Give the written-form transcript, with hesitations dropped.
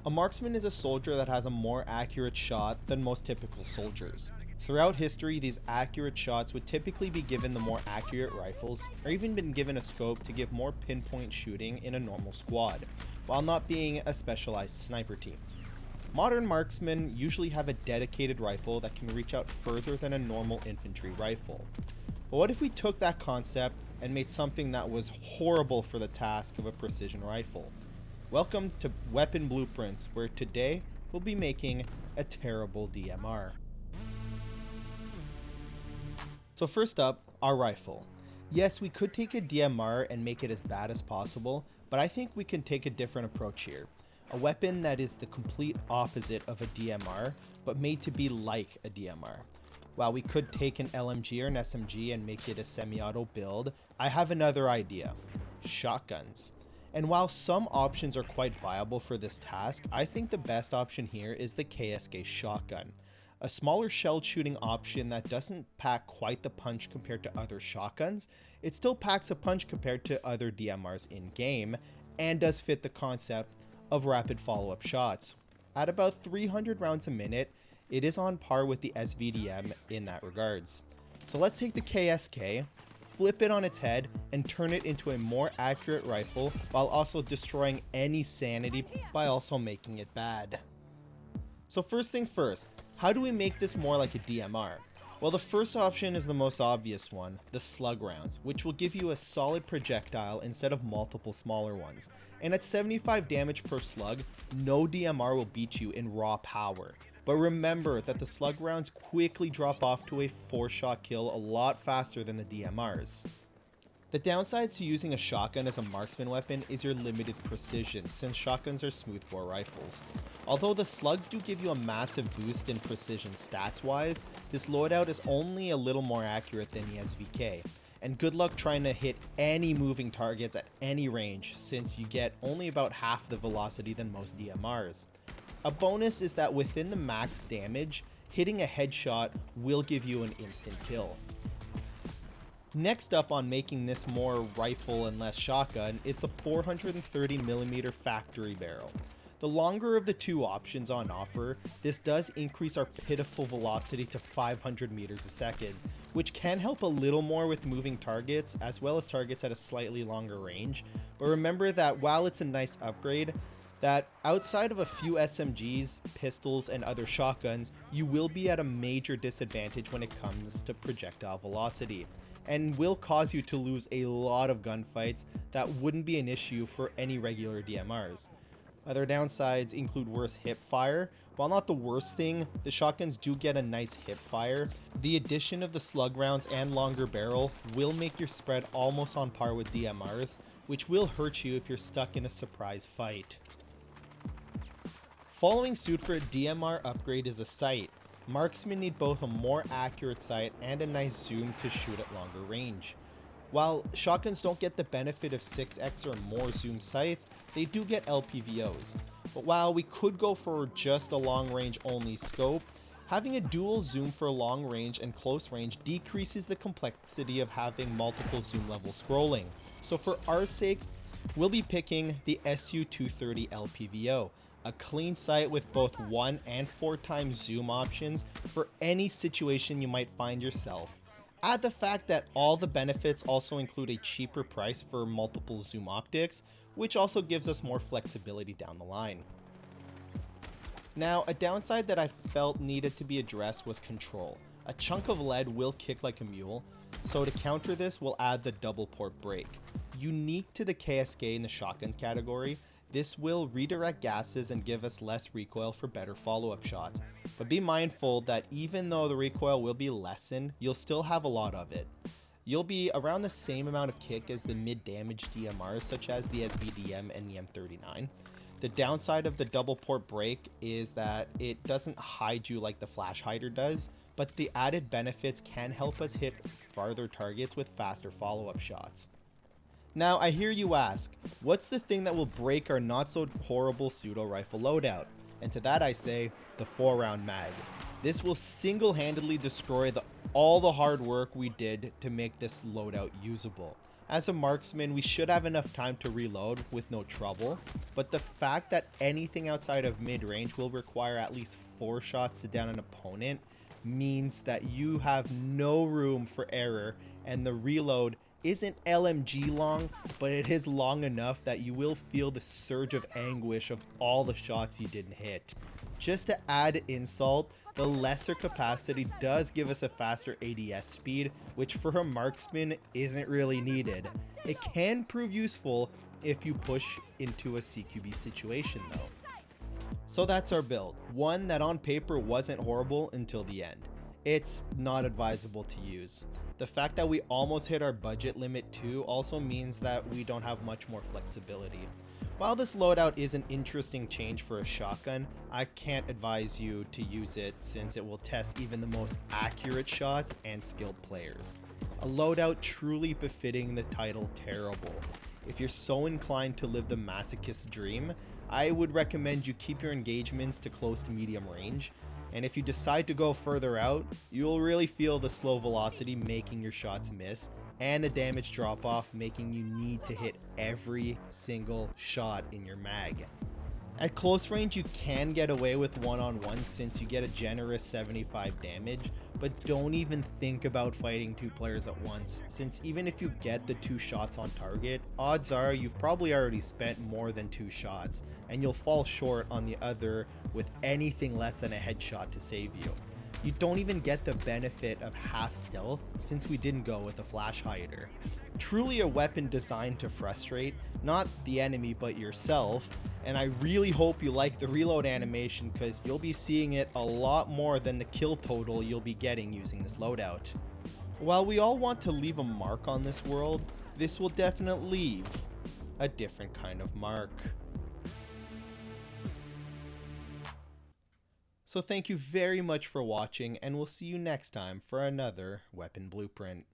A marksman is a soldier that has a more accurate shot than most typical soldiers. Throughout history, these accurate shots would typically be given the more accurate rifles, or even been given a scope to give more pinpoint shooting in a normal squad, while not being a specialized sniper team. Modern marksmen usually have a dedicated rifle that can reach out further than a normal infantry rifle. But what if we took that concept and made something that was horrible for the task of a precision rifle? Welcome to Weapon Blueprints, where today we'll be making a terrible DMR. So first up, our rifle. Yes, we could take a DMR and make it as bad as possible, but I think we can take a different approach here. A weapon that is the complete opposite of a DMR, but made to be like a DMR. While we could take an LMG or an SMG and make it a semi-auto build, I have another idea: shotguns. And while some options are quite viable for this task, I think the best option here is the KSK shotgun. A smaller shell shooting option that doesn't pack quite the punch compared to other shotguns, it still packs a punch compared to other DMRs in game, and does fit the concept of rapid follow-up shots. At about 300 rounds a minute, it is on par with the SVDM in that regards. So let's take the KSK, flip it on its head, and turn it into a more accurate rifle while also destroying any sanity by also making it bad. So first things first, how do we make this more like a DMR? Well, the first option is the most obvious one, the slug rounds, which will give you a solid projectile instead of multiple smaller ones. And at 75 damage per slug, no DMR will beat you in raw power. But remember that the slug rounds quickly drop off to a 4-shot kill a lot faster than the DMRs. The downsides to using a shotgun as a marksman weapon is your limited precision, since shotguns are smoothbore rifles. Although the slugs do give you a massive boost in precision stats wise, this loadout is only a little more accurate than the SVK. And good luck trying to hit any moving targets at any range, since you get only about half the velocity than most DMRs. A bonus is that within the max damage, hitting a headshot will give you an instant kill. Next up on making this more rifle and less shotgun is the 430mm factory barrel. The longer of the two options on offer, this does increase our pitiful velocity to 500 meters a second, which can help a little more with moving targets as well as targets at a slightly longer range. But remember that while it's a nice upgrade, that outside of a few SMGs, pistols, and other shotguns, you will be at a major disadvantage when it comes to projectile velocity, and will cause you to lose a lot of gunfights that wouldn't be an issue for any regular DMRs. Other downsides include worse hip fire. While not the worst thing, the shotguns do get a nice hip fire. The addition of the slug rounds and longer barrel will make your spread almost on par with DMRs, which will hurt you if you're stuck in a surprise fight. Following suit for a DMR upgrade is a sight. Marksmen need both a more accurate sight and a nice zoom to shoot at longer range. While shotguns don't get the benefit of 6x or more zoom sights, they do get LPVOs. But while we could go for just a long range only scope, having a dual zoom for long range and close range decreases the complexity of having multiple zoom level scrolling. So for our sake, we'll be picking the SU230 LPVO, a clean sight with both 1 and 4 times zoom options for any situation you might find yourself. Add the fact that all the benefits also include a cheaper price for multiple zoom optics, which also gives us more flexibility down the line. Now, a downside that I felt needed to be addressed was control. A chunk of lead will kick like a mule, so to counter this, we'll add the double port brake. Unique to the KSK in the shotgun category, this will redirect gases and give us less recoil for better follow-up shots. But be mindful that even though the recoil will be lessened, you'll still have a lot of it. You'll be around the same amount of kick as the mid-damage DMRs such as the SVDM and the M39. The downside of the double port brake is that it doesn't hide you like the flash hider does, but the added benefits can help us hit farther targets with faster follow-up shots. Now, I hear you ask, what's the thing that will break our not so horrible pseudo rifle loadout? And to that I say, the 4-round mag. This will single-handedly destroy all the hard work we did to make this loadout usable. As a marksman, we should have enough time to reload with no trouble, but the fact that anything outside of mid-range will require at least 4 shots to down an opponent means that you have no room for error, and the reload isn't LMG long, but it is long enough that you will feel the surge of anguish of all the shots you didn't hit. Just to add insult, the lesser capacity does give us a faster ADS speed, which for a marksman isn't really needed. It can prove useful if you push into a CQB situation though. So that's our build, one that on paper wasn't horrible until the end. It's not advisable to use. The fact that we almost hit our budget limit too also means that we don't have much more flexibility. While this loadout is an interesting change for a shotgun, I can't advise you to use it since it will test even the most accurate shots and skilled players. A loadout truly befitting the title Terrible. If you're so inclined to live the masochist dream, I would recommend you keep your engagements to close to medium range. And if you decide to go further out, you'll really feel the slow velocity making your shots miss, and the damage drop off making you need to hit every single shot in your mag. At close range, you can get away with one-on-one since you get a generous 75 damage, but don't even think about fighting 2 players at once, since even if you get the 2 shots on target, odds are you've probably already spent more than 2 shots, and you'll fall short on the other with anything less than a headshot to save you. You don't even get the benefit of half stealth since we didn't go with the flash hider. Truly a weapon designed to frustrate, not the enemy but yourself, and I really hope you like the reload animation because you'll be seeing it a lot more than the kill total you'll be getting using this loadout. While we all want to leave a mark on this world, this will definitely leave a different kind of mark. So thank you very much for watching, and we'll see you next time for another Weapon Blueprint.